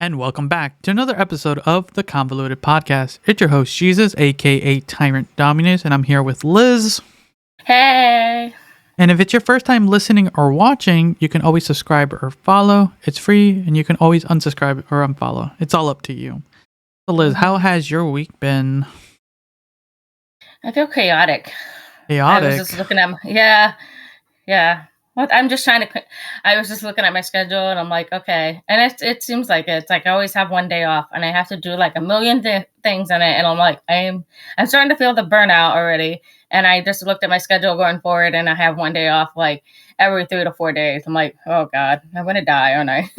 And welcome back to another episode of the Convoluted Podcast. It's your host, Jesus, aka Tyrant Dominus, and I'm here with Liz. Hey! And if it's your first time listening or watching, you can always subscribe or follow. It's free, and you can always unsubscribe or unfollow. It's all up to you. So, Liz, how has your week been? I feel chaotic. Chaotic? I was just looking at yeah. What I'm just trying to. I was just looking at my schedule, and I'm like, okay. And it seems like it's like I always have one day off, and I have to do like a million things in it, and I'm like, I'm starting to feel the burnout already. And I just looked at my schedule going forward, and I have one day off like every 3 to 4 days. I'm like, oh God, I'm gonna die, aren't I?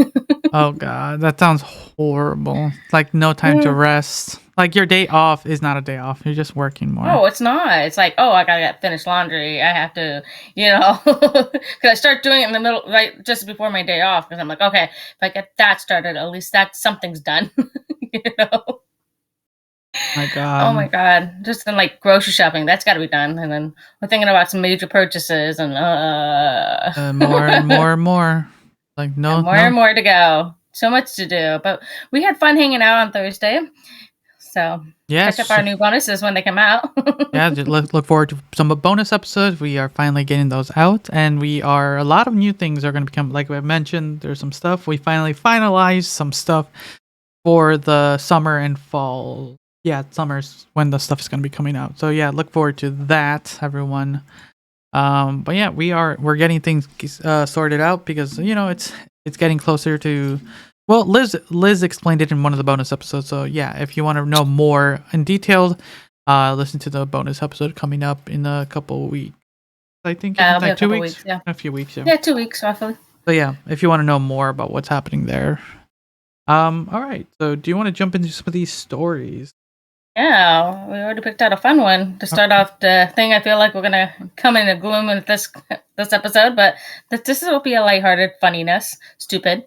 Oh God, that sounds horrible. It's like no time to rest. Like your day off is not a day off. You're just working more. Oh, it's not. It's like, oh, I gotta get finished laundry. I have to, because I start doing it in the middle, right, just before my day off. Because I'm like, okay, if I get that started, at least something's done. My God. Oh my God, just in like grocery shopping, that's got to be done. And then we're thinking about some major purchases and more and more and more. Like and more to go. So much to do, but we had fun hanging out on Thursday. So catch up our new bonuses when they come out. Yeah, just look forward to some bonus episodes. We are finally getting those out, and a lot of new things are going to become. Like I mentioned, there's some stuff we finally finalized some stuff for the summer and fall. Yeah, summer's when the stuff is going to be coming out. So yeah, look forward to that, everyone. But yeah, we're getting things sorted out because it's getting closer to. Well, Liz explained it in one of the bonus episodes. So yeah, if you want to know more in detail, listen to the bonus episode coming up in a couple of weeks. I think it's like 2 weeks. Yeah, a few weeks. Yeah, 2 weeks roughly. So yeah, if you want to know more about what's happening there. All right. So do you want to jump into some of these stories? Yeah, we already picked out a fun one to start off the thing. I feel like we're gonna come in a gloom with this episode, but this will be a lighthearted funniness. Stupid.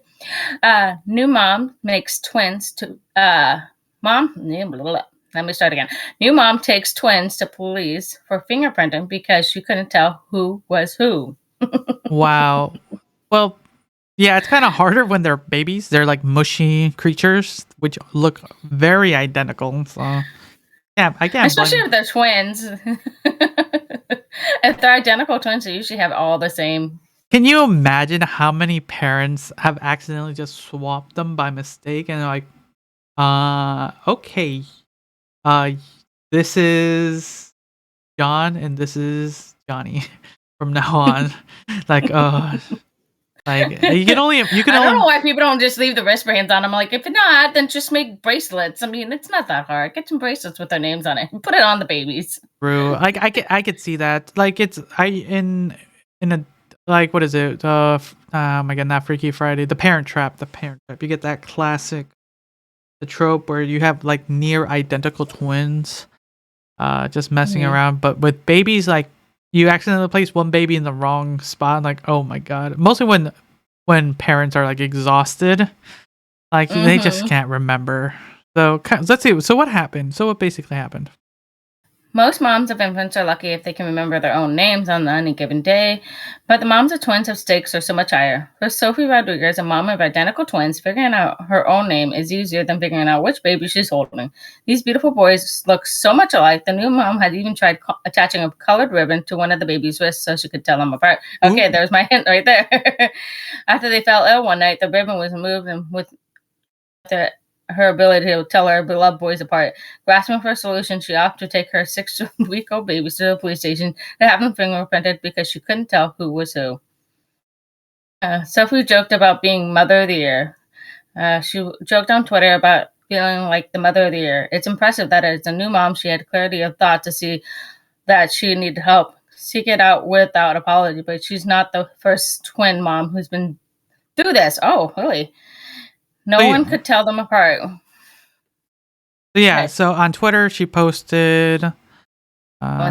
New mom makes twins to mom. Let me start again. New mom takes twins to police for fingerprinting because she couldn't tell who was who. Wow. Well, yeah, it's kind of harder when they're babies. They're like mushy creatures, which look very identical. So, yeah, I can't. Especially if they're twins. If they're identical twins, they usually have all the same. Can you imagine how many parents have accidentally just swapped them by mistake and they're like, okay, this is John and this is Johnny from now on. Like you can only. I don't know why people don't just leave the wristbands on. I'm like, if not, then just make bracelets. I mean, it's not that hard. Get some bracelets with their names on it. Put it on the babies. True. Like I could see that. Like in a like what is it? Oh my God, not Freaky Friday. The Parent Trap. You get that classic, the trope where you have like near identical twins, just messing around. But with babies, like. You accidentally place one baby in the wrong spot, like, oh my God. Mostly when parents are like exhausted, like they just can't remember. So let's see. So what happened? So what basically happened? Most moms of infants are lucky if they can remember their own names on any given day, but the moms of twins have stakes are so much higher. For Sophie Rodriguez, a mom of identical twins, figuring out her own name is easier than figuring out which baby she's holding. These beautiful boys look so much alike, the new mom had even tried attaching a colored ribbon to one of the baby's wrists so she could tell them apart. Okay, there's my hint right there. After they fell ill one night, the ribbon was removed and with her ability to tell her beloved boys apart. Grasping for a solution, she opted to take her 6-week-old babies to the police station to have them fingerprinted because she couldn't tell who was who. Sophie joked about being Mother of the Year. She joked on Twitter about feeling like the Mother of the Year. It's impressive that as a new mom, she had clarity of thought to see that she needed help. Seek it out without apology, but she's not the first twin mom who's been through this. Oh, really? No one could tell them apart. Yeah, so on Twitter, she posted... in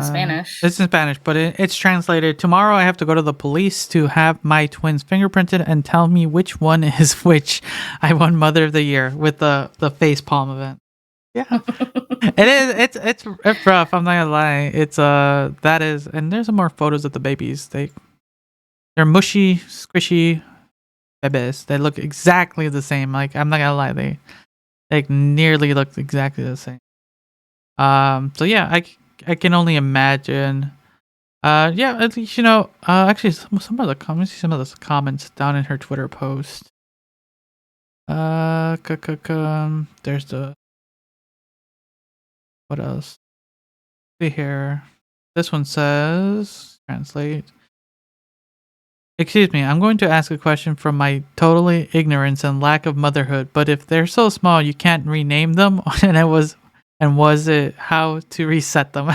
Spanish. It's in Spanish, but it's translated. Tomorrow I have to go to the police to have my twins fingerprinted and tell me which one is which. I won Mother of the Year with the face palm event. Yeah. It is. It's rough. I'm not gonna lie. It's that is, and there's some more photos of the babies. They're mushy, squishy. babies. They look exactly the same. Like, I'm not gonna lie, they like nearly look exactly the same. So yeah, I can only imagine. Yeah, at least actually some of the comments, some of the comments down in her Twitter post. There's the what else? See here. This one says translate. Excuse me, I'm going to ask a question from my totally ignorance and lack of motherhood, but if they're so small you can't rename them and was it how to reset them?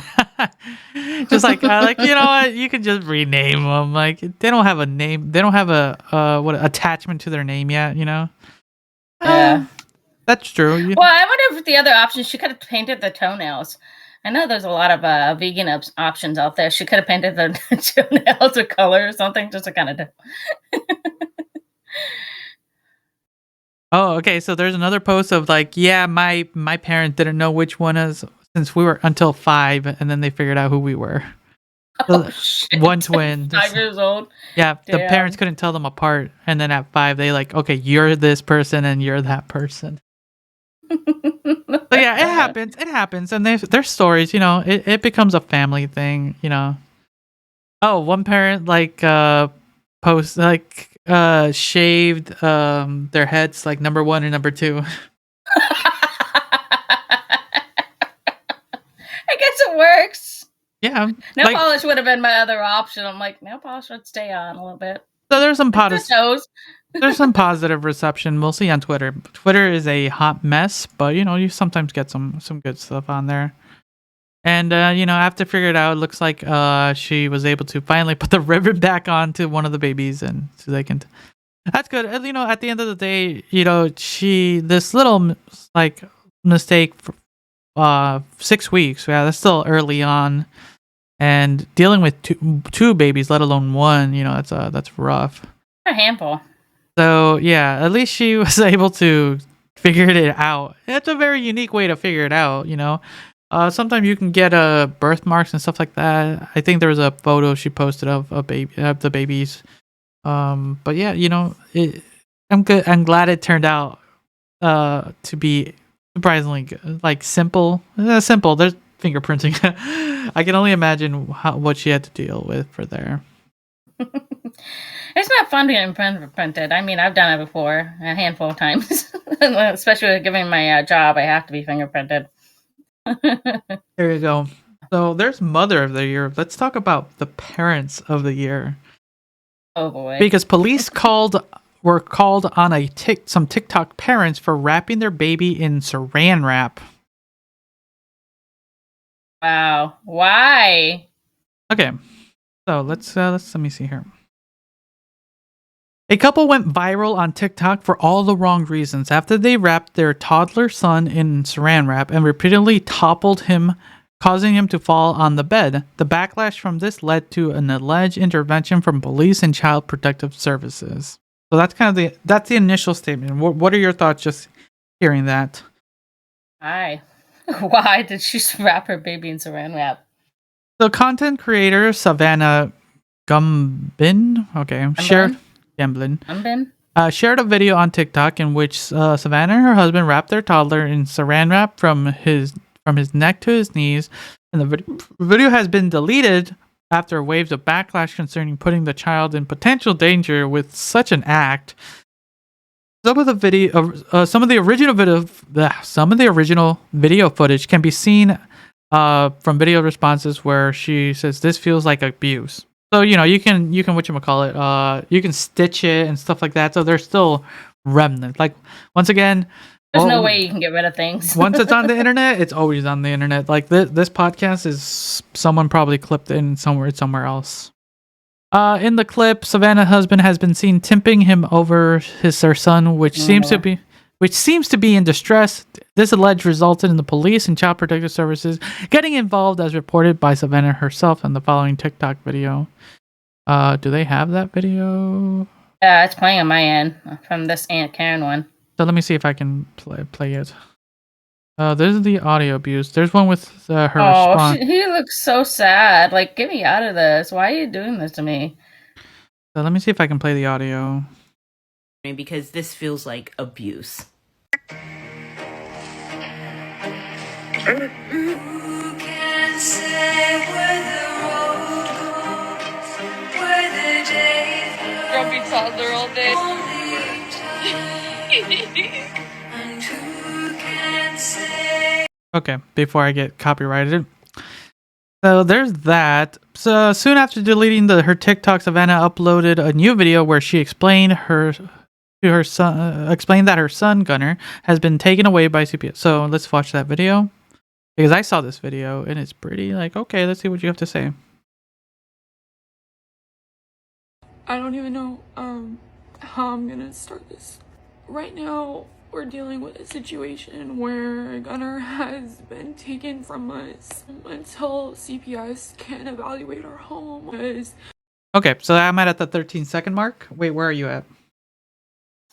Just like you know what, you can just rename them. Like they don't have a name, they don't have a what attachment to their name yet, you know? Yeah. That's true. Well, I wonder if the other option, she could have painted the toenails. I know there's a lot of vegan options out there. She could have painted the toenails a color or something just to kind of. Oh, okay. So there's another post of like, yeah, my parent didn't know which one is since we were until 5, and then they figured out who we were. Oh shit! One twin. 5 years old. Yeah, the parents Damn. couldn't tell them apart, and then at 5, they like, okay, you're this person and you're that person. So yeah, it happens. It happens, and there's stories. You know, it becomes a family thing. You know. Oh, one parent like post like shaved their heads like number 1 and number 2. I guess it works. Yeah, Nail like polish would have been my other option. I'm like, nail polish would stay on a little bit. so there's some Like the toes. there's some positive reception. We'll see on Twitter. Twitter is a hot mess, but you know, you sometimes get some good stuff on there. And you know, after figure it out, it looks like she was able to finally put the ribbon back onto one of the babies, and so they can. That's good. You know, at the end of the day, you know, this little like mistake for 6 weeks. Yeah, that's still early on, and dealing with two babies, let alone one, you know, that's rough. A handful. So yeah, at least she was able to figure it out. It's a very unique way to figure it out, you know. Sometimes you can get birthmarks and stuff like that. I think there was a photo she posted of the babies. But yeah, you know, I'm good. I'm glad it turned out to be surprisingly good. Like simple, simple. There's fingerprinting. I can only imagine what she had to deal with for there. It's not fun getting fingerprinted. I mean, I've done it before a handful of times, especially given my job. I have to be fingerprinted. There you go. So there's Mother of the Year. Let's talk about the Parents of the Year. Oh boy! Because police were called on some TikTok parents for wrapping their baby in Saran wrap. Wow! Why? Okay, so let me see here. A couple went viral on TikTok for all the wrong reasons after they wrapped their toddler son in saran wrap and repeatedly toppled him, causing him to fall on the bed. The backlash from this led to an alleged intervention from police and child protective services. So that's kind of the initial statement. What are your thoughts just hearing that? Why? Why did she wrap her baby in saran wrap? The content creator Savannah Gumbin, shared a video on TikTok in which Savannah and her husband wrapped their toddler in saran wrap from his neck to his knees, and the video has been deleted after waves of backlash concerning putting the child in potential danger with such an act. Some of the original video footage can be seen from video responses where she says this feels like abuse. So you know you can whatchamacallit, you can stitch it and stuff like that. So there's still remnants. Like once again, there's no way you can get rid of things. Once it's on the internet, it's always on the internet. Like this podcast is someone probably clipped in somewhere else. In the clip, Savannah's husband has been seen tipping him over her son, which seems to be in distress. This alleged resulted in the police and child protective services getting involved, as reported by Savannah herself in the following TikTok video. Do they have that video? Yeah, it's playing on my end from this Aunt Karen one. So let me see if I can play it. This is the audio abuse. There's one with her response. He looks so sad. Like, get me out of this. Why are you doing this to me? So let me see if I can play the audio. because this feels like abuse. Who can say where the road goes, where the day flows? Grumpy toddler all day. Only time. And who can say? Okay, before I get copyrighted. So there's that. So soon after deleting her TikTok, Savannah uploaded a new video where she explained her son explained that her son Gunner has been taken away by CPS. So let's watch that video because I saw this video and it's pretty like okay. Let's see what you have to say. I don't even know how I'm gonna start this. Right now, we're dealing with a situation where Gunner has been taken from us until CPS can evaluate our home. Okay, so I'm at the 13-second mark. Wait, where are you at?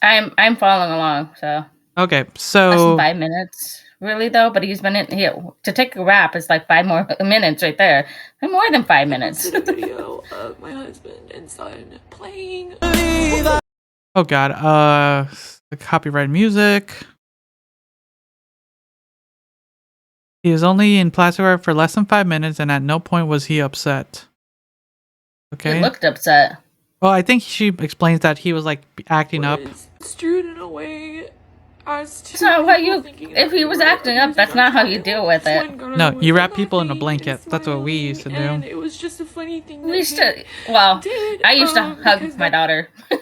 I'm following along, so Okay, less so than 5 minutes, really though. But he's been in here to take a rap. It's like 5 more minutes right there, and more than 5 minutes. A video of my husband and son playing. oh god, the copyright music. He was only in plastic wrap for less than 5 minutes, and at no point was he upset. Okay. He looked upset. Well, I think she explains that he was like acting up. Strewed in a way as to. It's not how you. If he was acting up, that's not how you deal with it. No, you wrap people in a blanket. That's what we used to do. And it was just a funny thing. We used to. Well, I used to hug my daughter. She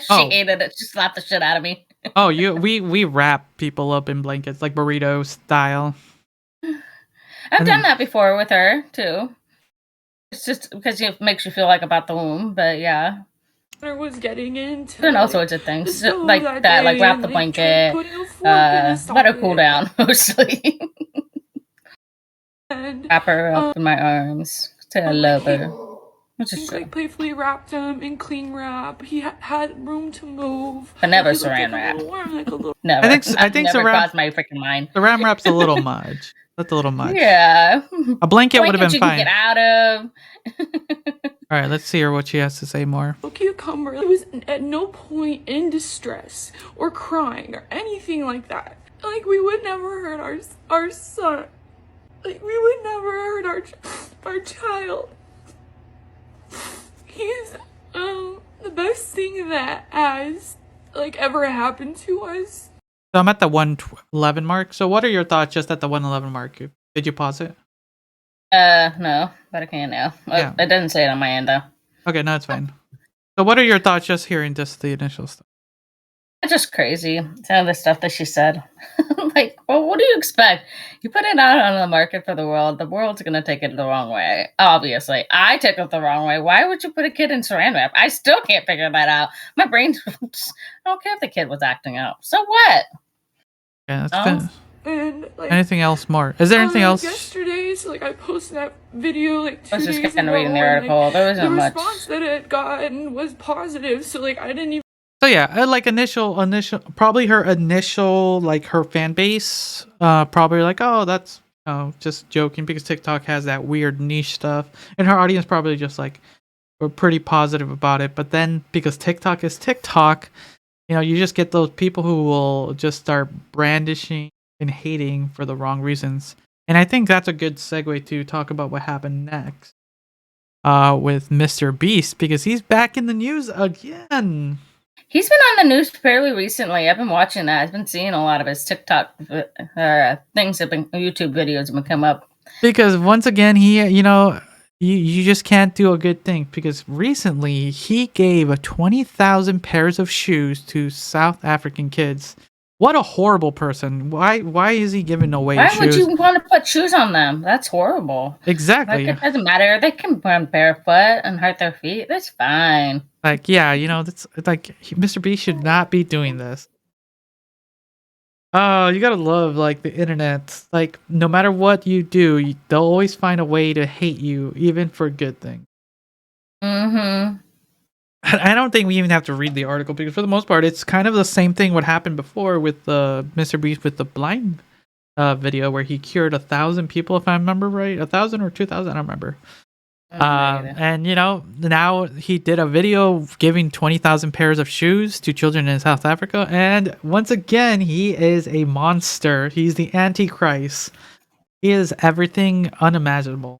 Oh. hated it. She slapped the shit out of me. Oh, we wrap people up in blankets like burrito style. I've done that before with her too. It's just because it makes you feel like about the womb, but yeah. I was getting into Done all sorts of things stove like that that, like day wrap and, the like, blanket, putting a fork in the let her cool socket. down mostly. And Wrap her up in my arms. Say I love her. Which he is true. like playfully wrapped him in clean wrap. He had room to move. But never He looked saran like wrap. a little worm, like a little. Never. I think never saran- crossed my freaking mind. The ram wrap's a little much. That's a little much. Yeah. A blanket would have been you fine. can get out of. All right, let's hear what she has to say more. Cucumber. He was at no point in distress or crying or anything like that. Like we would never hurt our son. Like we would never hurt our child. He's the best thing that has like ever happened to us. So I'm at the 111 mark. So what are your thoughts just at the 111 mark? Did you pause it? No, but I can now. Yeah. It doesn't say it on my end though. Okay, no, it's fine. So what are your thoughts just hearing just the initial stuff? It's just crazy. Some of the stuff that she said. Like, well, what do you expect? You put it out on the market for the world's gonna take it the wrong way. Obviously. I took it the wrong way. Why would you put a kid in saran wrap? I still can't figure that out. My brain I don't care if the kid was acting out. So what? Yeah, that's Oh. fin- And like Anything else more? Is there anything else? yesterday, so like I posted that video like 2 I was just days kind ago, of reading the and, article. There the wasn't much. response that it had gotten was positive, so like I didn't even. So yeah, like initial, probably her initial, like her fan base, probably like, oh, that's just joking because TikTok has that weird niche stuff, and her audience probably just like were pretty positive about it. But then because TikTok is TikTok, you just get those people who will just start brandishing and hating for the wrong reasons. And I think that's a good segue to talk about what happened next, with Mr. Beast because he's back in the news again. He's been on the news fairly recently. I've been watching that. I've been seeing a lot of his TikTok things have been YouTube videos have been come up. Because once again, he, you just can't do a good thing. Because recently, he gave 20,000 pairs of shoes to South African kids. What a horrible person! Why is he giving away Why shoes? would you want to put shoes on them? That's horrible. Exactly. Like, it doesn't matter. They can run barefoot and hurt their feet. That's fine. Like, yeah, that's like Mr. B should not be doing this. Oh, you gotta love like the internet. Like, no matter what you do, they'll always find a way to hate you, even for good things. Mm-hmm. I don't think we even have to read the article because for the most part, it's kind of the same thing what happened before with Mr. Beast with the blind video where he cured 1,000 people, if I remember right, 1,000 or 2,000, I don't remember. Negative. And now he did a video giving 20,000 pairs of shoes to children in South Africa, and once again he is a monster. He's the Antichrist. He is everything unimaginable.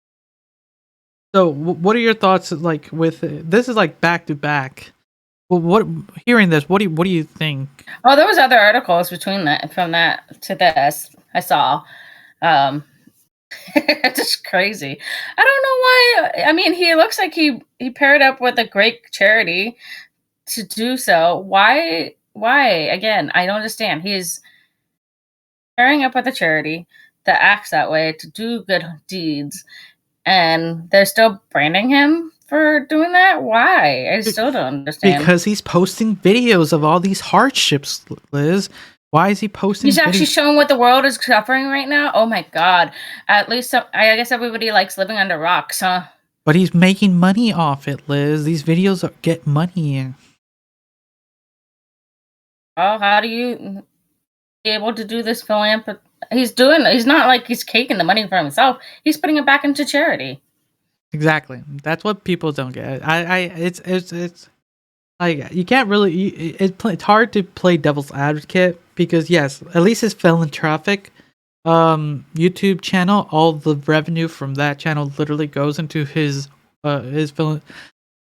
So what are your thoughts, like, with this is like back to back? Well, what hearing this, what do you think? Oh, there was other articles between that, from that to this I saw. It's just crazy. I don't know why. I mean, he looks like he paired up with a great charity to do so. Why? Again, I don't understand. He's pairing up with a charity that acts that way to do good deeds, and they're still branding him for doing that. Why? I still don't understand. Because he's posting videos of all these hardships, Liz. Why is he posting? He's actually showing what the world is suffering right now. Oh my god! At least I guess everybody likes living under rocks, huh? But he's making money off it, Liz. These videos get money. Oh, how do you be able to do this philanthropy? He's not like he's taking the money for himself. He's putting it back into charity. Exactly. That's what people don't get. It's like, you can't really. It's hard to play devil's advocate because yes, at least his philanthropic YouTube channel, all the revenue from that channel literally goes into his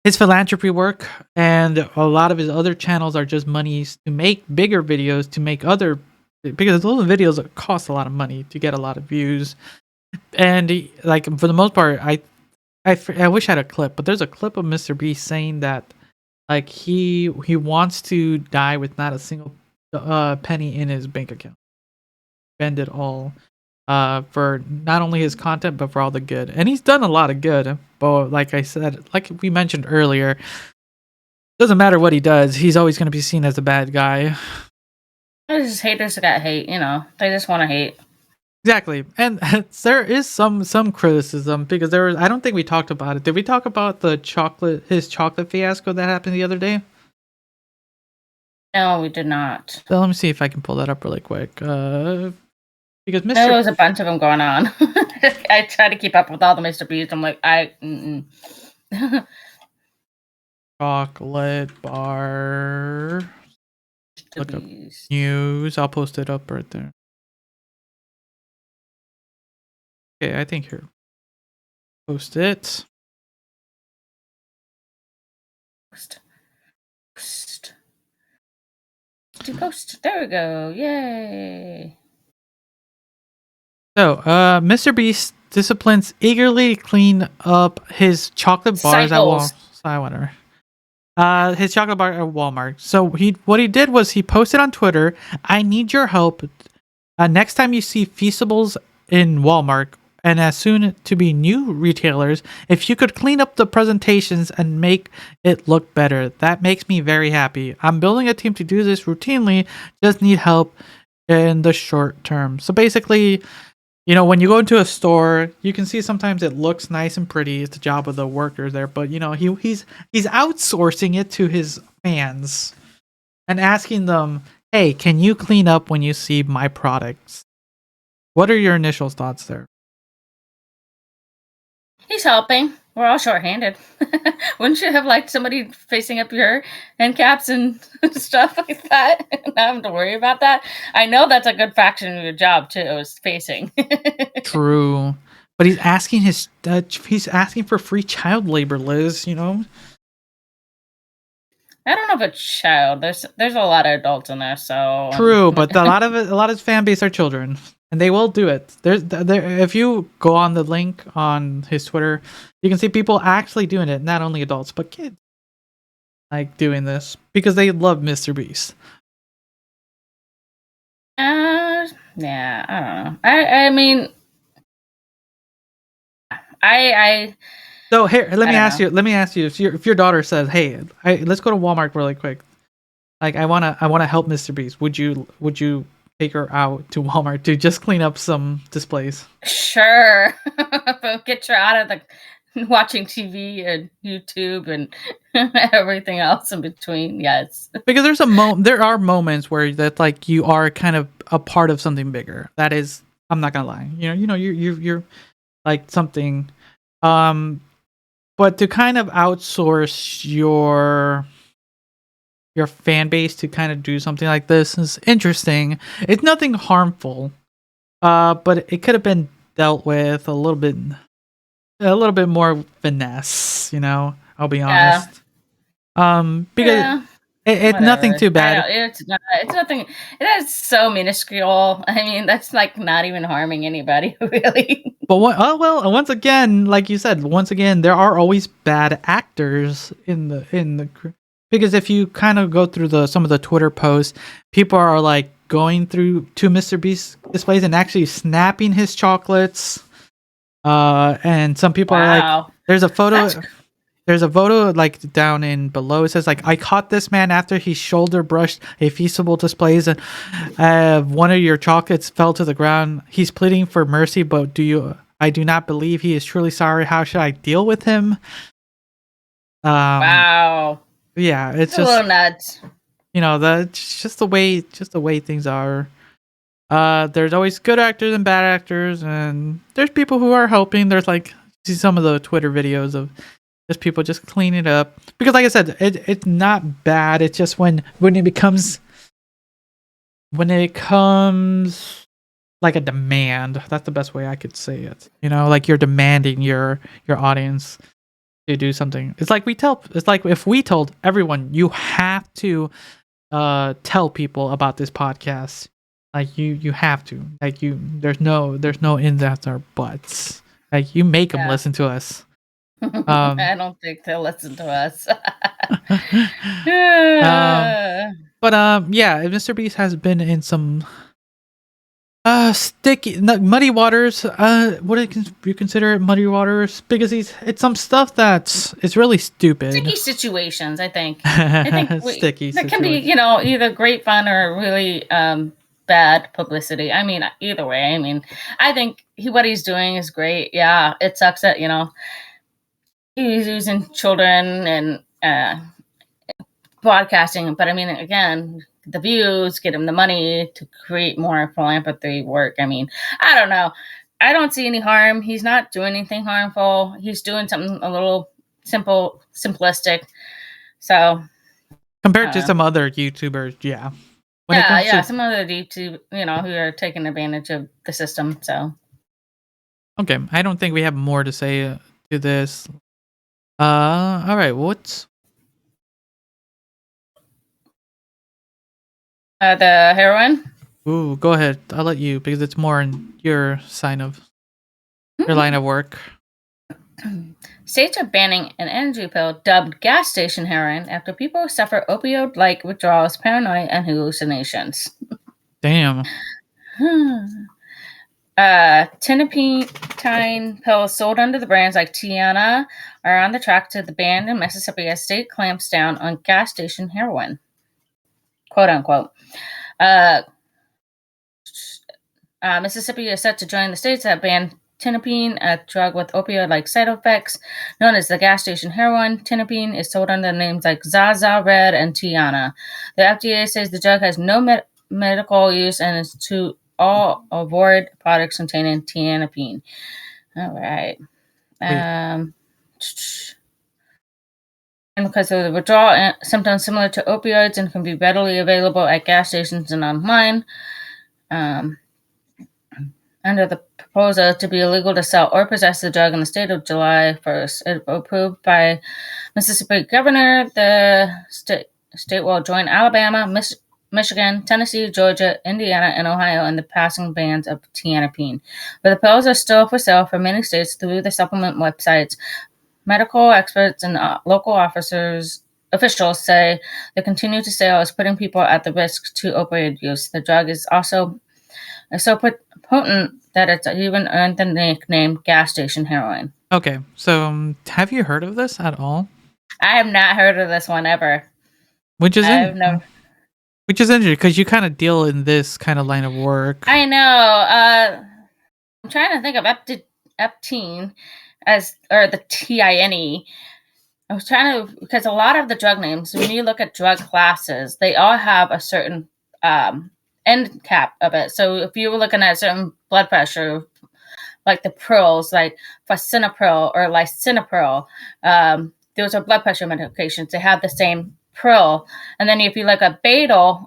philanthropy work, and a lot of his other channels are just monies to make bigger videos, to make other, because those videos cost a lot of money to get a lot of views. And like, for the most part, I wish I had a clip, but there's a clip of Mr. Beast saying that like he wants to die with not a single penny in his bank account, spend it all for not only his content but for all the good. And he's done a lot of good, but like I said, like we mentioned earlier, doesn't matter what he does, he's always going to be seen as a bad guy. I just haters that hate, they just want to hate. Exactly. And there is some criticism because I don't think we talked about it. Did we talk about his chocolate fiasco that happened the other day? No, we did not. So let me see if I can pull that up really quick. Because There was a bunch of them going on. I try to keep up with all the Mr. Beast. I'm like, chocolate bar. Look up news. I'll post it up right there. Okay, I think here. Post it. Post. There we go. Yay. So, Mr. Beast disciplines eagerly clean up his chocolate bars at Walmart. Whatever. His chocolate bar at Walmart. So what he did was he posted on Twitter, "I need your help. Next time you see Feastables in Walmart, and as soon to be new retailers, if you could clean up the presentations and make it look better, that makes me very happy. I'm building a team to do this routinely, just need help in the short term." So basically, when you go into a store, you can see sometimes it looks nice and pretty. It's the job of the workers there, but he's outsourcing it to his fans and asking them, "Hey, can you clean up when you see my products?" What are your initial thoughts there? He's helping. We're all short-handed. Wouldn't you have liked somebody facing up your end caps and stuff like that? Not having to worry about that. I know that's a good fraction of your job too, is facing. True, but he's asking for free child labor, Liz. I don't know if it's child. There's a lot of adults in there, so true. But a lot of his fan base are children, and they will do it. If you go on the link on his Twitter, you can see people actually doing it. Not only adults, but kids, like doing this because they love Mr. Beast. Yeah, I don't know. I mean, So here, let me ask you, if your daughter says, "Hey, let's go to Walmart really quick. Like, I wanna help Mr. Beast. Would you take her out to Walmart to just clean up some displays?" Sure. Get her out of the watching TV and YouTube and everything else in between. Yes. Because there are moments where that, like, you are kind of a part of something bigger. That is, I'm not gonna lie. You're like something. but to kind of outsource your fan base to kind of do something like this is interesting. It's nothing harmful, but it could have been dealt with a little bit more finesse. I'll be Yeah. honest. Because Yeah. it's nothing too bad. It's not. It's nothing. It is so minuscule. I mean, that's like not even harming anybody, really. But once again, like you said, there are always bad actors in the because if you kind of go through some of the Twitter posts, people are like going through to Mr. Beast displays and actually snapping his chocolates. And some people are like, Wow. there's a photo like down in below. It says like, I caught this man after he shoulder brushed a feasible displays and one of your chocolates fell to the ground. He's pleading for mercy, but I do not believe he is truly sorry. How should I deal with him? Wow. Yeah, it's a little nuts. It's just the way things are. There's always good actors and bad actors, and there's people who are helping. There's like, see some of the Twitter videos of just people just clean it up, because like I said, it's not bad. It's just when it becomes like a demand. That's the best way I could say it. Like you're demanding your audience to do something. It's like if we told everyone, you have to tell people about this podcast. Like you have to. Like there's no ins, after or buts. Like you make them listen to us. I don't think they'll listen to us. But yeah, Mr. Beast has been in some muddy waters. What do you consider it, muddy waters? Because it's some stuff it's really stupid. Sticky situations, I think. I think sticky. That can be, either great fun or really bad publicity. I mean, either way. I mean, I think what he's doing is great. Yeah, it sucks that he's using children and broadcasting, but I mean, again, the views get him the money to create more philanthropy work. I mean, I don't know. I don't see any harm. He's not doing anything harmful. He's doing something a little simplistic. So compared to some other YouTubers, yeah. Some other YouTube, who are taking advantage of the system. So okay, I don't think we have more to say to this. All right, what's the heroin? Ooh, go ahead. I'll let you, because it's more in your your line of work. States are banning an energy pill dubbed gas station heroin after people suffer opioid-like withdrawals, paranoia, and hallucinations. Damn. Tinapentine pills sold under the brands like Tiana are on the track to the ban in Mississippi as state clamps down on gas station heroin, quote unquote. Mississippi is set to join the states that ban tinapene, a drug with opioid-like side effects, known as the gas station heroin. Tinapene is sold under the names like Zaza, Red, and Tiana. The FDA says the drug has no medical use and is to all avoid products containing tinapene. All right. And because of the withdrawal symptoms similar to opioids and can be readily available at gas stations and online. Under the proposal to be illegal to sell or possess the drug in the state of July 1st. It approved by Mississippi governor. The state will join Alabama, Michigan, Tennessee, Georgia, Indiana, and Ohio in the passing bans of tinapene. But the pills are still for sale for many states through the supplement websites. Medical experts and local officials say the continued sale is putting people at the risk to opioid use. The drug is also so potent that it's even earned the nickname gas station heroin. Okay, so have you heard of this at all? I have not heard of this one ever. Which is interesting, because you kind of deal in this kind of line of work. I know. I'm trying to think of Eptine or the TINE. I was trying to, because a lot of the drug names, when you look at drug classes, they all have a certain end cap of it. So if you were looking at certain blood pressure like the pills, like lisinopril or lisinopril. Those are blood pressure medications. They have the same pill. And then if you look at beta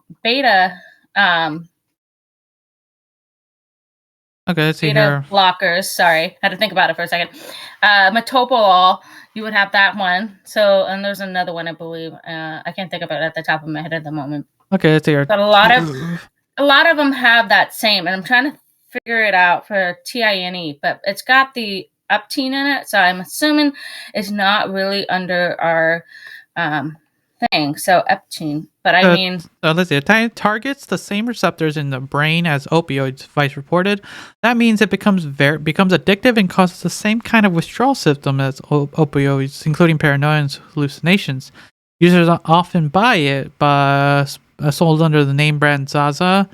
Okay, let's see beta here. blockers. Sorry, had to think about it for a second. Metoprolol, you would have that one. So, and there's another one, I believe. I can't think of it at the top of my head at the moment. Okay, let's see here. But a lot of them have that same, and I'm trying to figure it out for TINE, but it's got the uptine in it, so I'm assuming it's not really under our thing. So uptine, but I mean, let's see. It targets the same receptors in the brain as opioids, Vice reported. That means it becomes addictive and causes the same kind of withdrawal symptom as opioids, including paranoia and hallucinations. Users often buy it, but sold under the name brand Zaza,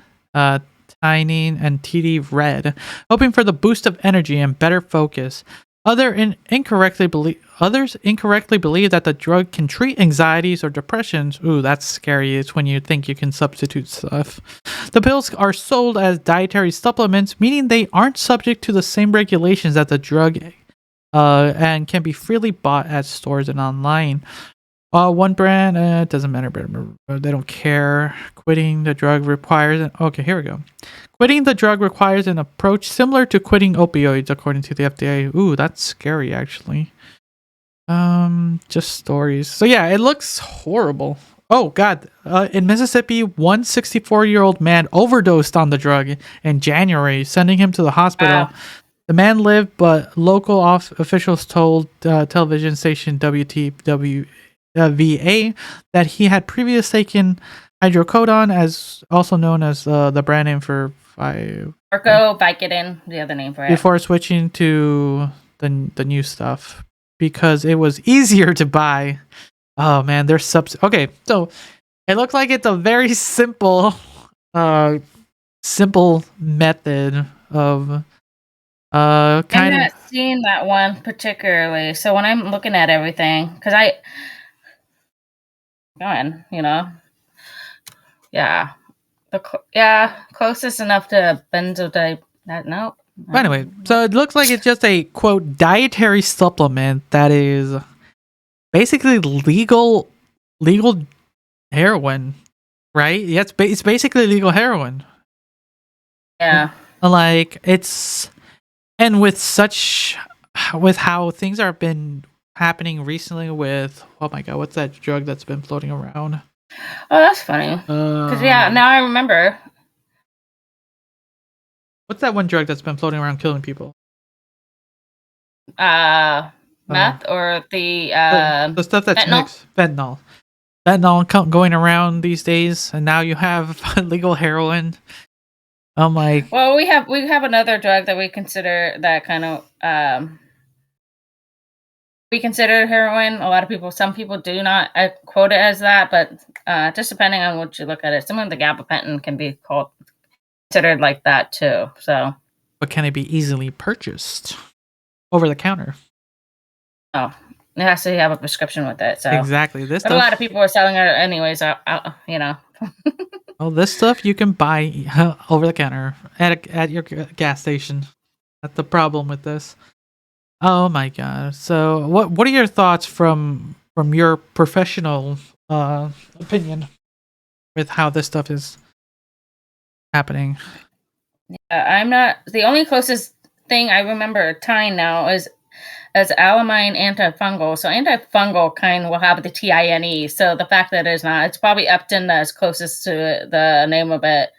Tiny, and TD Red, hoping for the boost of energy and better focus. Others incorrectly believe that the drug can treat anxieties or depressions. Ooh, that's scary. It's when you think you can substitute stuff. The pills are sold as dietary supplements, meaning they aren't subject to the same regulations as the drug, and can be freely bought at stores and online. One brand, it doesn't matter, but they don't care. Quitting the drug requires... Okay, here we go. Quitting the drug requires an approach similar to quitting opioids, according to the FDA. Ooh, that's scary, actually. Just stories. So yeah, it looks horrible. Oh, God. In Mississippi, one 64-year-old man overdosed on the drug in January, sending him to the hospital. Wow. The man lived, but local officials told television station WTVA that he had previously taken hydrocodone, as also known as the brand name for Vicodin, the other name for it. Before switching to the new stuff because it was easier to buy. Oh man, there's okay, so it looks like it's a very simple method of I'm not seeing that one particularly. So when I'm looking at everything, because closest enough to benzodiazepine. No. But anyway, so it looks like it's just a quote dietary supplement that is basically legal heroin, right? Yeah, it's basically legal heroin. Yeah. Like and with how things are been happening recently with, oh my God, what's that drug that's been floating around? Oh, that's funny. Because now I remember. What's that one drug that's been floating around killing people? Meth or the stuff that's fentanyl? mixed. Fentanyl going around these days, and now you have legal heroin. I'm like, well, we have another drug that we consider that kind of we consider heroin. A lot of people, some people do not quote it as that, but just depending on what you look at it, some of the gabapentin can be considered like that too. So, but can it be easily purchased over the counter? Oh, it has to have a prescription with it. So exactly, this stuff, a lot of people are selling it anyways. Well, this stuff you can buy over the counter at your gas station. That's the problem with this. Oh my God! So, what are your thoughts from your professional opinion with how this stuff is happening? I'm not the only closest thing I remember tying now is as alamine antifungal. So antifungal kind will have the TINE. So the fact that it's probably Upton that's closest to the name of it,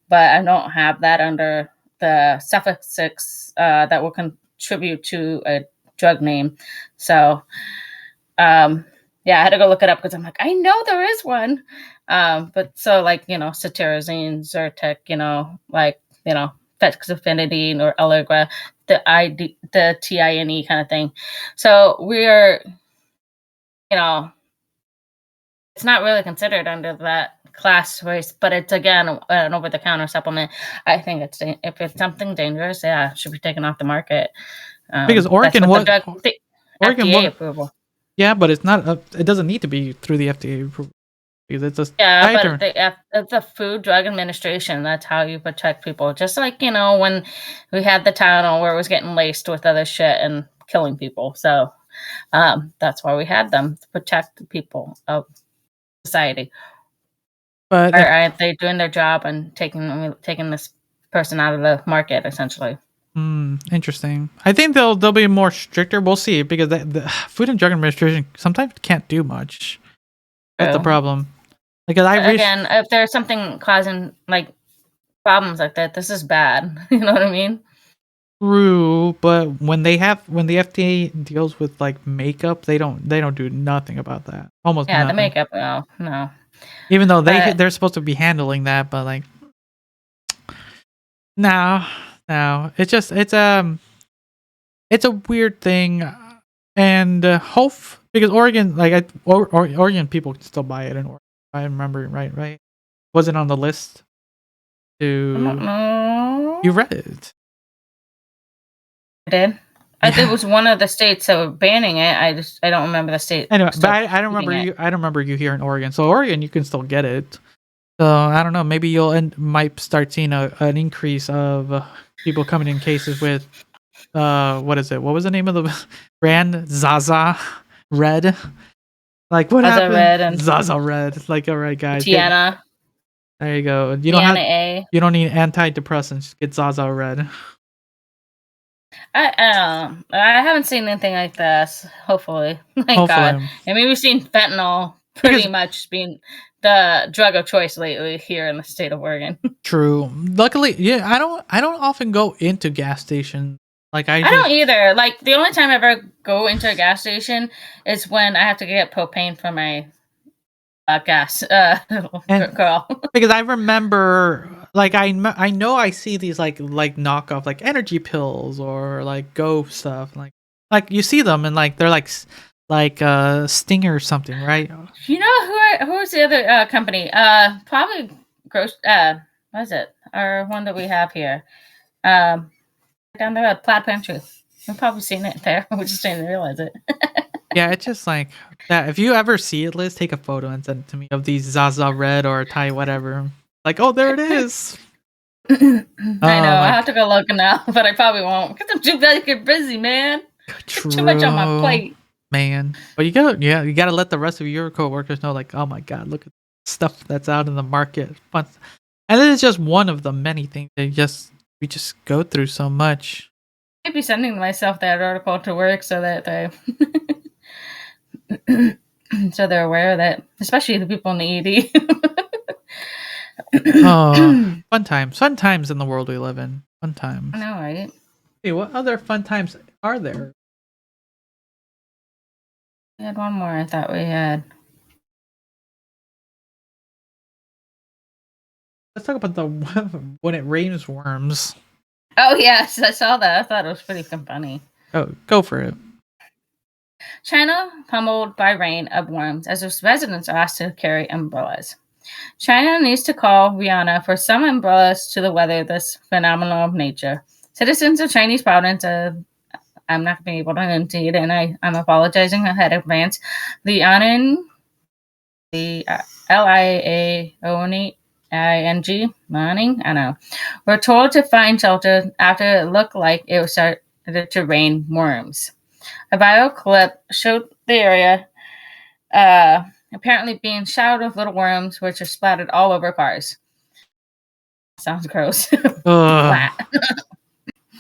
but I don't have that under the suffixes that will contribute to a drug name. So I had to go look it up because I'm like, I know there is one. But so like, cetirizine, Zyrtec, fexofenadine or Allegra, the TINE kind of thing. So we're, it's not really considered under that class race, but it's again an over-the-counter supplement. I think if it's something dangerous, it should be taken off the market. Because Oregon FDA approval. Yeah, but it's not. It doesn't need to be through the FDA approval. because it's a Yeah, Tyrant. but it's the Food Drug Administration. That's how you protect people. Just like, when we had the Tylenol where it was getting laced with other shit and killing people. So that's why we had them, to protect the people of society. But Or are they doing their job and taking this person out of the market, essentially? interesting. I think they'll be more stricter. We'll see, because the Food and Drug Administration sometimes can't do much. That's the True. problem. Because Again, if there's something causing like problems like that, this is bad. You know what I mean? True, but when the FDA deals with like makeup, they don't do nothing about that. Almost Yeah, the nothing. makeup, no. Even though But- they're supposed to be handling that, but like, no, it's just it's a weird thing, and because Oregon, like Oregon people can still buy it in Oregon. If I remember right? Was it on the list? I don't know. You read it. I did. Yeah. It was one of the states that were banning it. I don't remember the state. Anyway, still but I don't keeping remember it. you. I don't remember you here in Oregon. So Oregon, you can still get it. So I don't know. Maybe might start seeing an increase of people coming in cases with what is it? What was the name of the brand? Zaza Red. Like what Zaza happened? Red and Zaza Red. Like, all right, guys. Tiana. There you go. Tiana A. You don't need antidepressants. Get Zaza Red. I haven't seen anything like this. Hopefully, thank God. I mean, we've seen fentanyl pretty much being the drug of choice lately here in the state of Oregon. True. Luckily, yeah, I don't often go into gas stations. Like I don't either. Like the only time I ever go into a gas station is when I have to get propane for my gas girl. Because I remember, like I know I see these like knockoff like energy pills or like Go stuff, like you see them and like they're like Stinger or something, right? You know who's the other company? Probably Gross. What is it? Our one that we have here, down there at Plaid Pantry. We've probably seen it there. We just didn't realize it. Yeah, it's just like that. If you ever see it, Liz, take a photo and send it to me of these Zaza Red or Thai whatever. Like, oh, there it is. I know. I have to go look now, but I probably won't because I'm too busy, man. Too much on my plate, man. But you gotta let the rest of your coworkers know, like, oh my God, look at the stuff that's out in the market. Fun. And this is just one of the many things we just go through so much. I'd be sending myself that article to work so that they so they're aware of that, especially the people in the ED. Oh, fun times in the world we live in. Fun times. I know, right? Hey, what other fun times are there? We had one more. I thought we had. Let's talk about the when it rains worms. Oh yes, I saw that. I thought it was pretty funny. Oh, go for it. China pummeled by rain of worms as its residents are asked to carry umbrellas. China needs to call Rihanna for some umbrellas to the weather this phenomenon of nature. Citizens of Chinese province I'm not being able to enunciate it, and I'm apologizing ahead of advance. Liaoning, the Liaoning, Liaoning, I don't know. We're told to find shelter after it looked like it was started to rain worms. A viral clip showed the area apparently being showered with little worms, which are splattered all over cars. Sounds gross. Flat.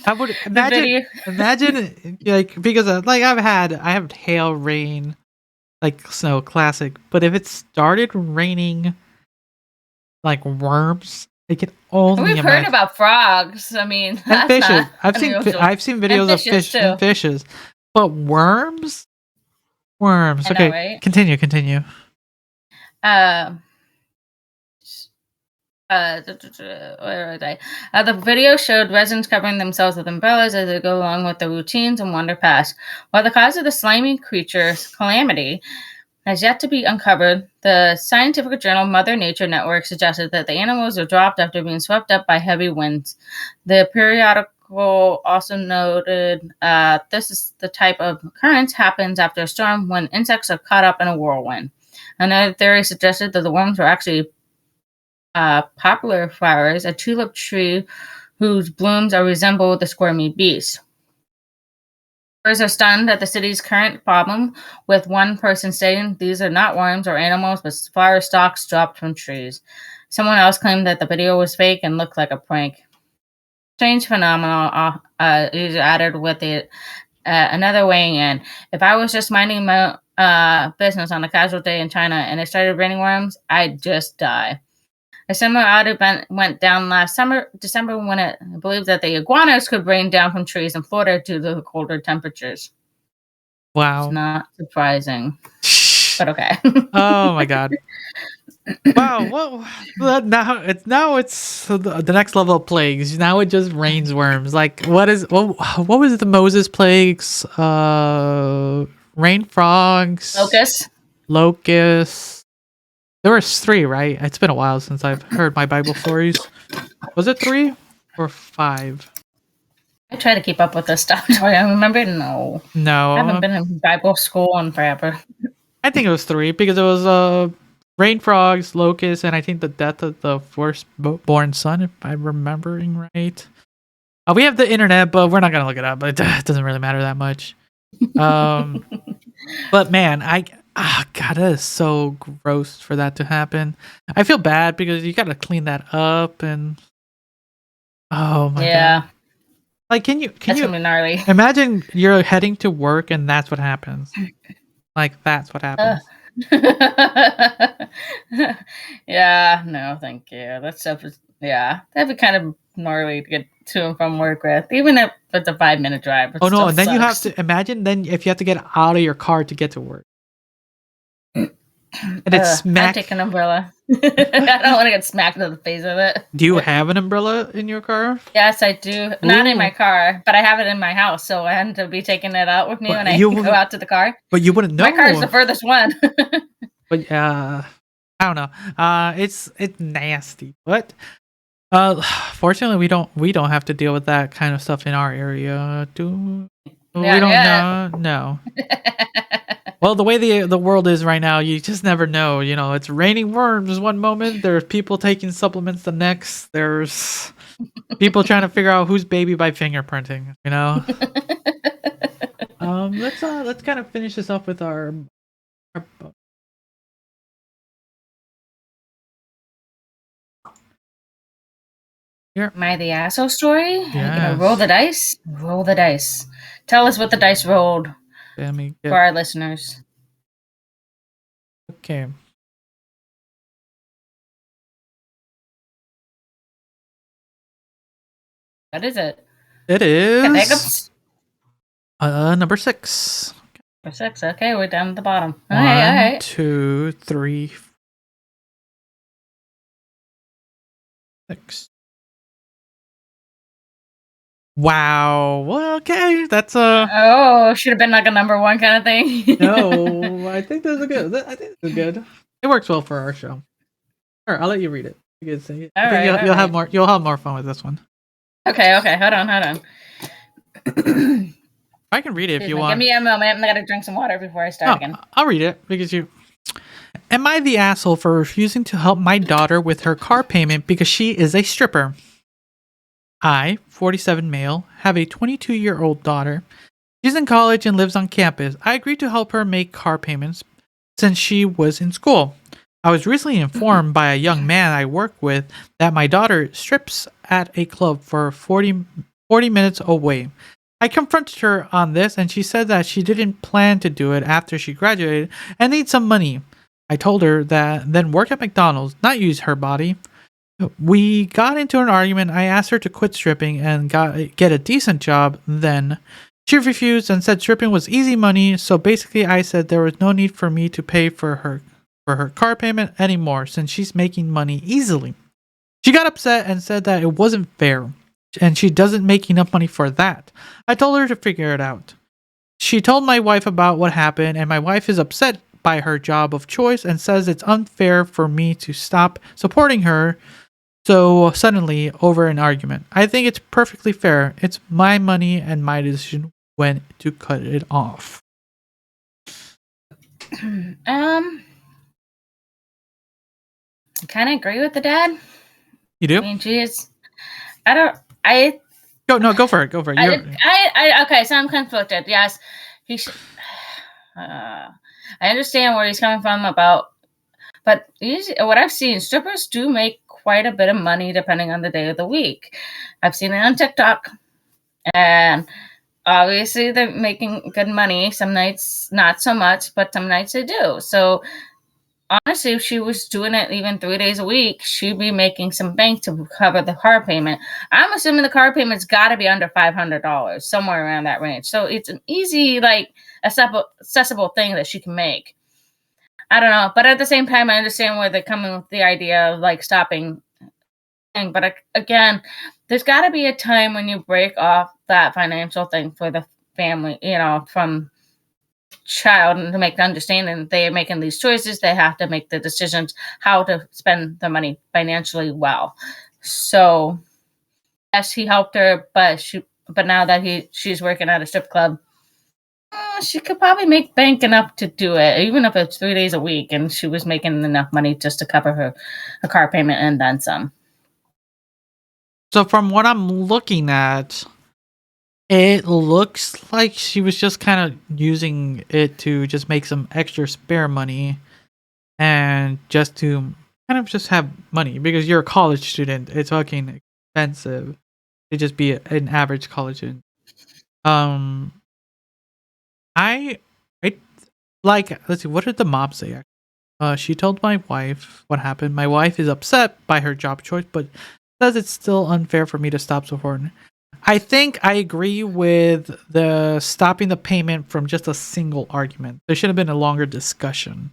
I would imagine like because like I have hail, rain, like snow, classic. But if it started raining like worms, I can only We've imagine. heard about frogs. I mean, and fishes. Not I've seen videos of fish too. and fishes, but worms. I Okay, know, right? Continue. Where was I? The video showed residents covering themselves with umbrellas as they go along with their routines and wander past. While the cause of the slimy creature's calamity has yet to be uncovered, the scientific journal Mother Nature Network suggested that the animals were dropped after being swept up by heavy winds. The periodical also noted this is the type of occurrence happens after a storm when insects are caught up in a whirlwind. Another theory suggested that the worms were actually poplar flowers, a tulip tree whose blooms are resemble the squirmy beast. Experts are stunned at the city's current problem, with one person saying these are not worms or animals, but flower stalks dropped from trees. Someone else claimed that the video was fake and looked like a prank. Strange phenomenon is added with it. Another weighing in. If I was just minding my business on a casual day in China and it started raining worms, I'd just die. A similar odd event went down last December, when it believed that the iguanas could rain down from trees in Florida due to the colder temperatures. It's Wow. not surprising, but okay. Oh my god. Wow. Well, now it's the next level of plagues. Now it just rains worms. Like what was the Moses plagues? Rain frogs. Locusts. There was 3, right? It's been a while since I've heard my Bible stories. Was it 3 or 5? I try to keep up with this stuff. Do I remember? No. No. I haven't been in Bible school in forever. I think it was 3 because it was rain frogs, locusts, and I think the death of the firstborn son, if I'm remembering right. We have the internet, but we're not gonna look it up. But it doesn't really matter that much. But man, God, that is so gross for that to happen. I feel bad because you gotta clean that up and oh my god. Like, can you gnarly. imagine you're heading to work and that's what happens? Like, that's what happens. Yeah, no, thank you. That stuff is, that'd be kind of gnarly to get to and from work with, even if it's a 5-minute drive. Oh no, and then you have to imagine then if you have to get out of your car to get to work. And it's I take an umbrella. I don't want to get smacked in the face with it. Do you have an umbrella in your car? Yes, I do. Not in my car, but I have it in my house, so I had to be taking it out with me when I go out to the car. But you wouldn't know. My car is the furthest one. But I don't know. It's nasty. But fortunately, we don't have to deal with that kind of stuff in our area. We don't know. No. Well, the way the world is right now, you just never know. You know, it's raining worms one moment. There's people taking supplements the next. There's people trying to figure out who's baby by fingerprinting. You know. Let's kind of finish this off with our here. Am I the asshole story? Yes. I'm gonna roll the dice. Roll the dice. Tell us what the dice rolled for our listeners. Okay. What is it? It is number 6. Number 6. Okay, we're down at the bottom. All 1, right. 2, 3, 6. Wow. Well, okay, that's should have been like a number 1 kind of thing. No, I think those are good. I think this is good. It works well for our show. All right, I'll let you read it. You can say it. I think you'll have more. You'll have more fun with this one. Okay. Hold on. I can read it if you want. Give me a moment. I gotta drink some water before I start again. I'll read it because you. Am I the asshole for refusing to help my daughter with her car payment because she is a stripper? I, 47 male, have a 22-year-old daughter. She's in college and lives on campus. I agreed to help her make car payments since she was in school. I was recently informed by a young man I work with that my daughter strips at a club for 40 minutes away. I confronted her on this and she said that she didn't plan to do it after she graduated and needs some money. I told her that then work at McDonald's, not use her body. We got into an argument. I asked her to quit stripping and get a decent job then. She refused and said stripping was easy money, so basically I said there was no need for me to pay for her car payment anymore since she's making money easily. She got upset and said that it wasn't fair and she doesn't make enough money for that. I told her to figure it out. She told my wife about what happened and my wife is upset by her job of choice and says it's unfair for me to stop supporting her so suddenly over an argument. I think it's perfectly fair. It's my money and my decision when to cut it off. kind of agree with the dad. You do? I mean, geez, I don't. I Go for it. Go for it. okay. So I'm conflicted. Yes, he should. I understand where he's coming from about, but what I've seen, strippers do make quite a bit of money depending on the day of the week. I've seen it on TikTok, and obviously they're making good money. Some nights not so much, but some nights they do. So honestly, if she was doing it even 3 days a week, she'd be making some bank to cover the car payment. I'm assuming the car payment's got to be under $500, somewhere around that range. So it's an easy, like, accessible thing that she can make. I don't know, but at the same time, I understand where they're coming with the idea of like stopping. But again, there's got to be a time when you break off that financial thing for the family, from child, and to make the understanding that they are making these choices. They have to make the decisions how to spend the money financially well. So yes, he helped her, but now that she's working at a strip club, she could probably make bank enough to do it, even if it's 3 days a week, and she was making enough money just to cover her car payment and then some. So from what I'm looking at, it looks like she was just kind of using it to just make some extra spare money and just to kind of just have money, because you're a college student. It's fucking expensive to just be an average college student. I like, let's see, what did the mom say? She told my wife what happened. My wife is upset by her job choice, but says it's still unfair for me to stop supporting. I think I agree with the stopping the payment from just a single argument. There should have been a longer discussion.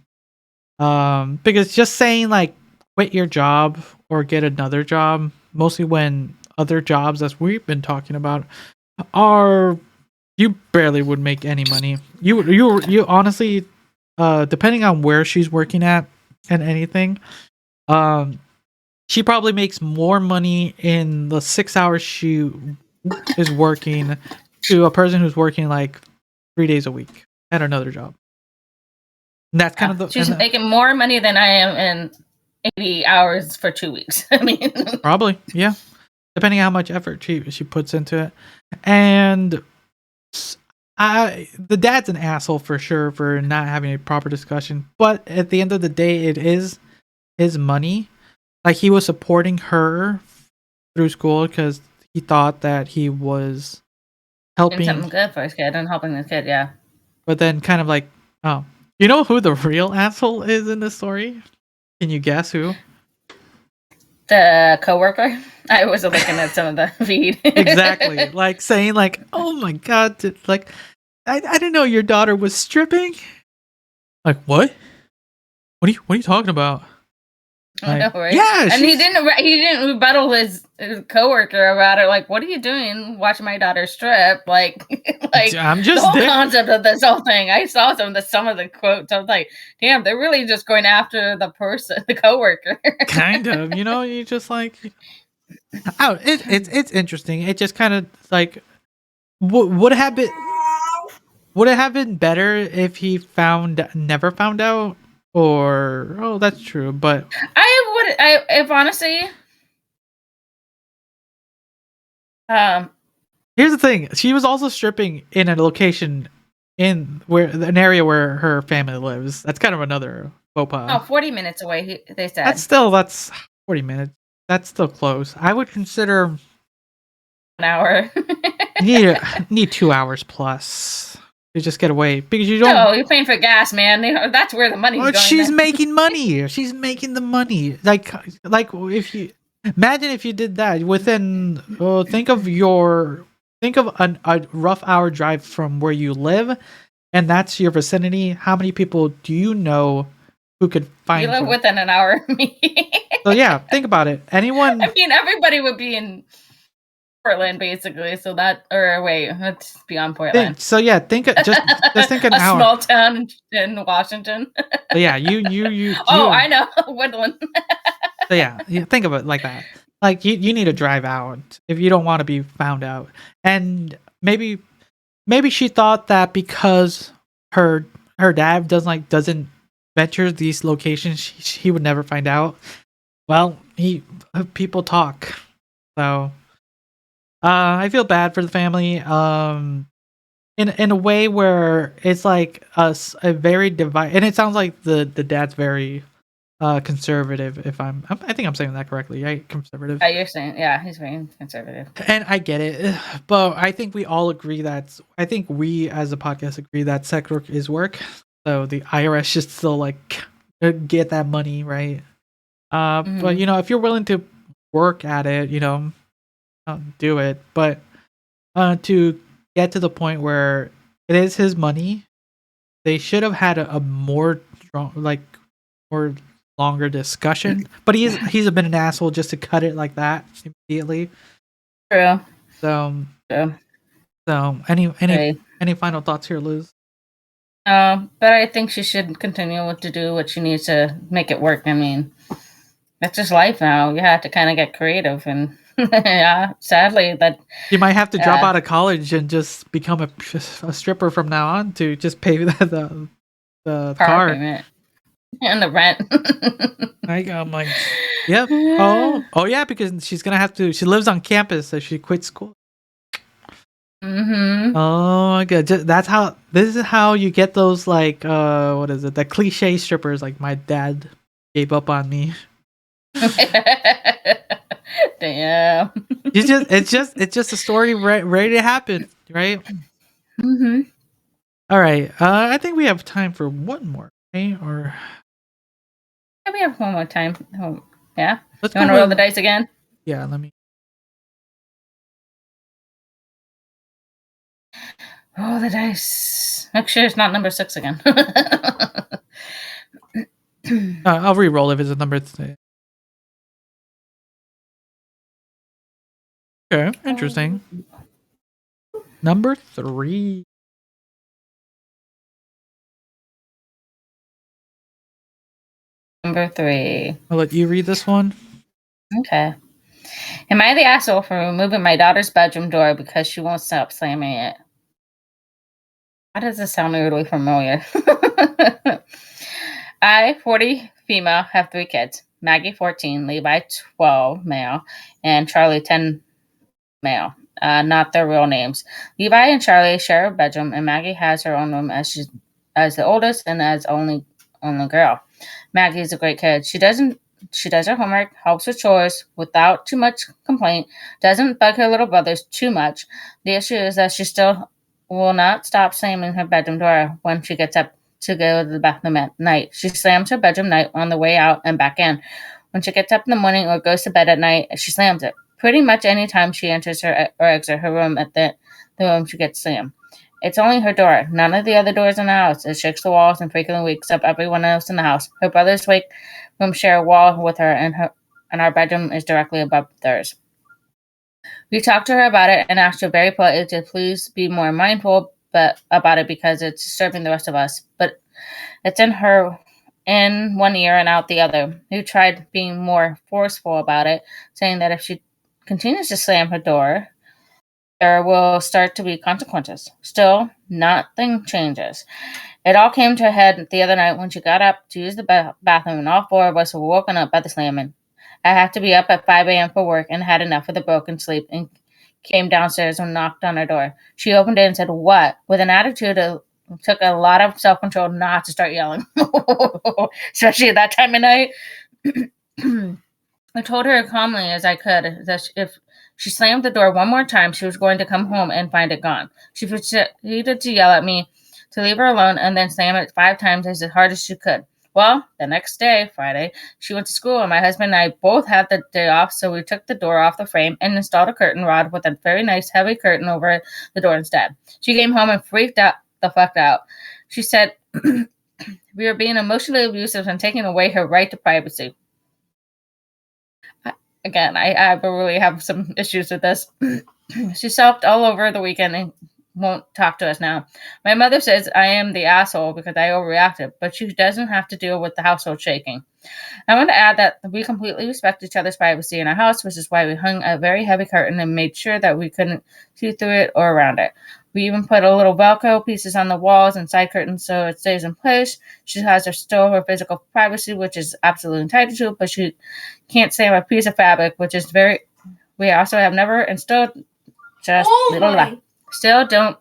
Because just saying like quit your job or get another job, mostly when other jobs, as we've been talking about, are, you barely would make any money. You honestly, depending on where she's working at and anything, she probably makes more money in the 6 hours she is working to a person who's working like 3 days a week at another job. And that's kind of the. She's making more money than I am in 80 hours for 2 weeks. I mean, probably, yeah, depending on how much effort she puts into it. And the dad's an asshole for sure for not having a proper discussion. But at the end of the day, it is his money. Like, he was supporting her through school because he thought that he was helping doing something good for his kid and helping his kid, yeah. But then kind of like, oh, you know who the real asshole is in this story? Can you guess who? The coworker. I was looking at some of the feed. Exactly. Like saying like, oh my God, like, I didn't know your daughter was stripping. Like, what? What are you talking about? I know, right? Yeah, and he didn't rebuttal his coworker about it. Like, what are you doing? Watching my daughter strip? Like I'm just the whole concept of this whole thing. I saw some of the quotes. I was like, damn, they're really just going after the person, the coworker. Kind of, you just like, oh, it's interesting. It just kind of like, would it have been better if he never found out? Or, oh, that's true, but if honestly, here's the thing: she was also stripping in a location in an area where her family lives. That's kind of another faux pas. 40 minutes away. They said that's 40 minutes. That's still close. I would consider an hour. need 2 hours plus. To just get away, because you don't. No, you're paying for gas, man. That's where the money's going. She's making money. She's making the money. Like if you imagine if you did that within. Think of a rough hour drive from where you live, and that's your vicinity. How many people do you know who could find you? Live within an hour of me. So yeah, think about it. Anyone? I mean, everybody would be in Portland, basically. So that's beyond Portland. So yeah, just think an hour. A small town in Washington. So yeah, you. I know, Woodland. So yeah, think of it like that. Like you need to drive out if you don't want to be found out. And maybe she thought that because her dad doesn't venture these locations, he would never find out. Well, people talk. So I feel bad for the family. In a way where it's like a very divide, and it sounds like the dad's very conservative. If I think I'm saying that correctly, right? Conservative. Yeah, you're saying, yeah, he's very conservative. And I get it, but I think we all agree that I think we as a podcast agree that sex work is work. So the IRS should still like get that money, right? But Mhm. if you're willing to work at it, do it. But to get to the point where it is his money, they should have had a more strong, like more longer discussion. But he's been an asshole just to cut it like that immediately. True. So True. so Right. any final thoughts here, Liz? But I think she should continue to do what she needs to make it work. I mean, that's just life now. You have to kind of get creative, and yeah, sadly, that You might have to drop uh, out of college and just become a stripper from now on to just pay the car car. payment and the rent. I'm like, yep. Oh yeah, because she's gonna have to. She lives on campus, so she quit school. Mm-hmm. Oh my god, that's how. This is how you get those like what is it? The cliche strippers. Like my dad gave up on me. Damn. It's just a story ready to happen, right? Mm-hmm. All right. I think we have time for one more, right? Or We have one more time. Oh, yeah. let's You go want to roll the with dice again? yeah. Let me. Roll the dice. Make sure it's not number 6 again. I'll re-roll if it's a number. Okay, interesting. Number 3. Number 3. I'll let you read this one. Okay. Am I the asshole for removing my daughter's bedroom door because she won't stop slamming it? Why does this sound weirdly familiar? I, 40 female, have 3 kids. Maggie, 14, Levi, 12, male, and Charlie, 10, male. Not their real names. Levi and Charlie share a bedroom, and Maggie has her own room as the oldest and as only girl. Maggie is a great kid. She does her homework, helps with chores without too much complaint, doesn't bug her little brothers too much. The issue is that she still will not stop slamming her bedroom door when she gets up to go to the bathroom at night. She slams her bedroom night on the way out and back in. When she gets up in the morning or goes to bed at night, she slams it. Pretty much any time she enters her or exits her room at the room she gets slammed. It's only her door, none of the other doors in the house. It shakes the walls and frequently wakes up everyone else in the house. Her brothers wake room share a wall with her, and our bedroom is directly above theirs. We talked to her about it and asked her very politely to please be more mindful about it because it's disturbing the rest of us. But it's in one ear and out the other. We tried being more forceful about it, saying that if she continues to slam her door, there will start to be consequences. Still, nothing changes. It all came to a head the other night when she got up to use the bathroom, and all 4 of us were woken up by the slamming. I had to be up at 5 a.m. for work and had enough of the broken sleep and came downstairs and knocked on her door. She opened it and said, "What?" with an attitude it took a lot of self control not to start yelling, especially at that time of night. I told her calmly as I could that if she slammed the door one more time, she was going to come home and find it gone. She proceeded to yell at me to leave her alone and then slam it 5 times as hard as she could. Well, the next day, Friday, she went to school, and my husband and I both had the day off, so we took the door off the frame and installed a curtain rod with a very nice heavy curtain over the door instead. She came home and freaked out the fuck out. She said we were being emotionally abusive and taking away her right to privacy. Again, I really have some issues with this. She sobbed all over the weekend and won't talk to us now. My mother says I am the asshole because I overreacted, but she doesn't have to deal with the household shaking. I want to add that we completely respect each other's privacy in our house, which is why we hung a very heavy curtain and made sure that we couldn't see through it or around it. We even put a little Velcro pieces on the walls and side curtains so it stays in place. She has her physical privacy, which is absolutely entitled to, but she can't stand a piece of fabric, which is very. We also have never and still just still don't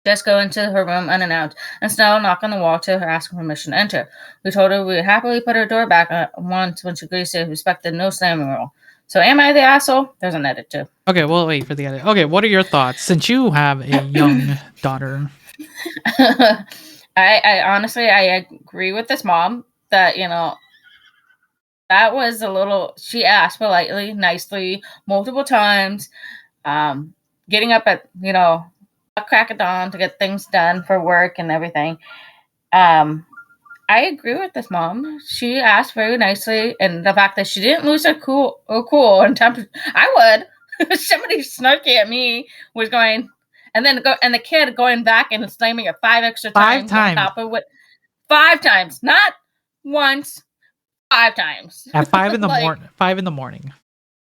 just go into her room unannounced and still knock on the wall to her asking permission to enter. We told her we would happily put her door back once when she agrees to respect the no slamming rule. So am I the asshole? There's an edit too. Okay, we'll wait for the edit. Okay, what are your thoughts since you have a young daughter? I honestly I agree with this mom that that was a little. She asked politely, nicely, multiple times, getting up at a crack of dawn to get things done for work and everything. I agree with this mom. She asked very nicely, and the fact that she didn't lose her cool and temper. I would. Somebody snarky at me was going, and then the kid going back and slamming it 5 extra times. 5 times. On top of it. 5 times, not once. 5 times. At 5 in the morning. 5 in the morning.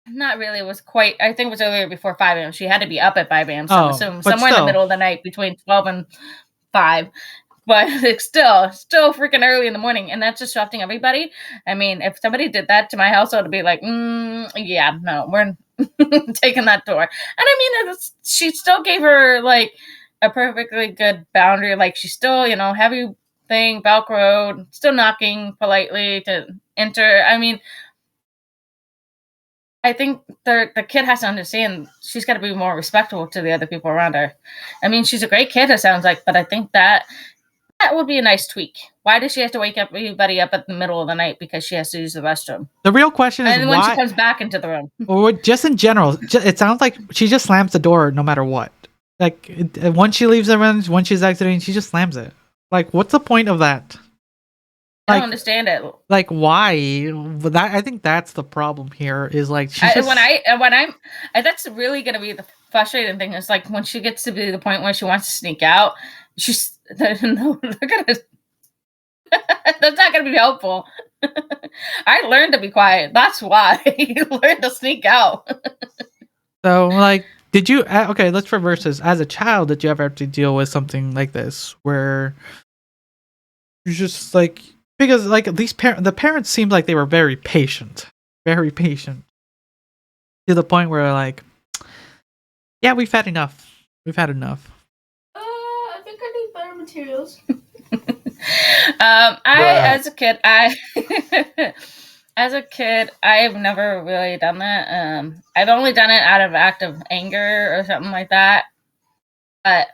Not really. It was quite. I think it was earlier before 5 a.m. She had to be up at 5 a.m. So I'm assuming somewhere in the middle of the night between 12 and 5. But it's still freaking early in the morning, and that's disrupting everybody. I mean, if somebody did that to my household, it'd be like, yeah, no, we're taking that door. And I mean, she still gave her like a perfectly good boundary. Like she's still, heavy thing, Velcro, still knocking politely to enter. I mean, I think the kid has to understand she's got to be more respectful to the other people around her. I mean, she's a great kid, it sounds like, but I think that would be a nice tweak. Why does she have to wake everybody up at the middle of the night because she has to use the restroom? The real question is and when she comes back into the room. Or just in general, it sounds like she just slams the door no matter what. Like, once she leaves the room, once she's exiting, she just slams it. Like, what's the point of that? I don't understand it. Like, why? I think that's the problem here. Is like that's really gonna be the frustrating thing. Is like when she gets to be the point where she wants to sneak out, that's not gonna be helpful. I learned to be quiet. That's why you learned to sneak out. So, like, did you? Okay, let's reverse this. As a child, did you ever have to deal with something like this, where you're just like? Because like the parents seemed like they were very patient to the point where like, yeah, we've had enough. I think I need better materials. As a kid, I've never really done that. I've only done it out of act of anger or something like that, but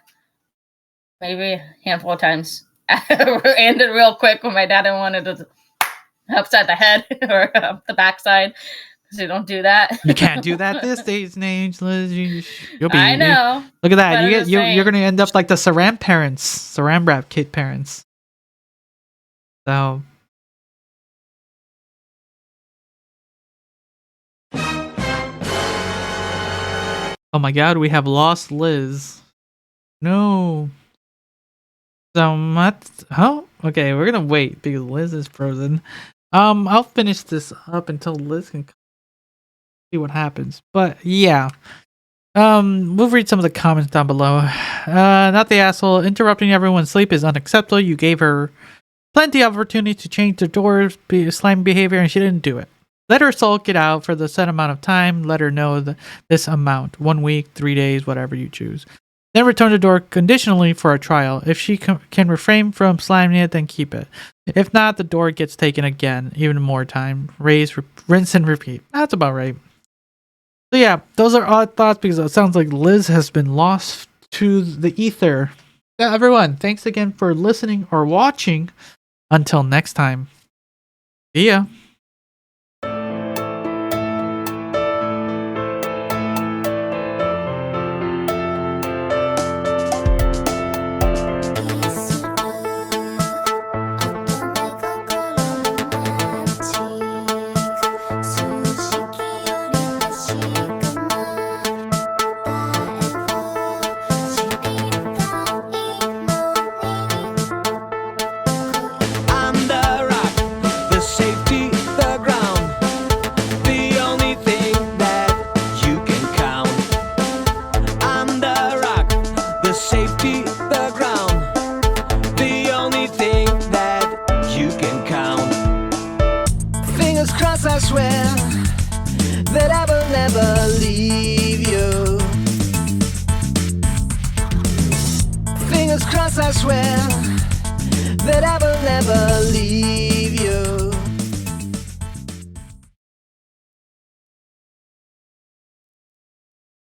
maybe a handful of times. Ended real quick when my dad wanted to upside the head or up the backside because you don't do that. You can't do that this days and age, Liz. You'll be. I know. Look at that. You're gonna end up like the Saran wrap kid parents. So. Oh my God, we have lost Liz. No. So much. Oh, okay. We're gonna wait because Liz is frozen. I'll finish this up until Liz can see what happens. But yeah, we'll read some of the comments down below. Not the asshole. Interrupting everyone's sleep is unacceptable. You gave her plenty of opportunity to change the door's slime behavior, and she didn't do it. Let her sulk it out for the set amount of time. Let her know this amount: 1 week, 3 days, whatever you choose. Then return the door conditionally for a trial. If she can refrain from slamming it, then keep it. If not, the door gets taken again, even more time. Rinse and repeat. That's about right. So yeah, those are odd thoughts because it sounds like Liz has been lost to the ether. Yeah, everyone, thanks again for listening or watching. Until next time. See ya. crossed, I swear that I will never leave you. Fingers crossed, I swear that I will never leave you.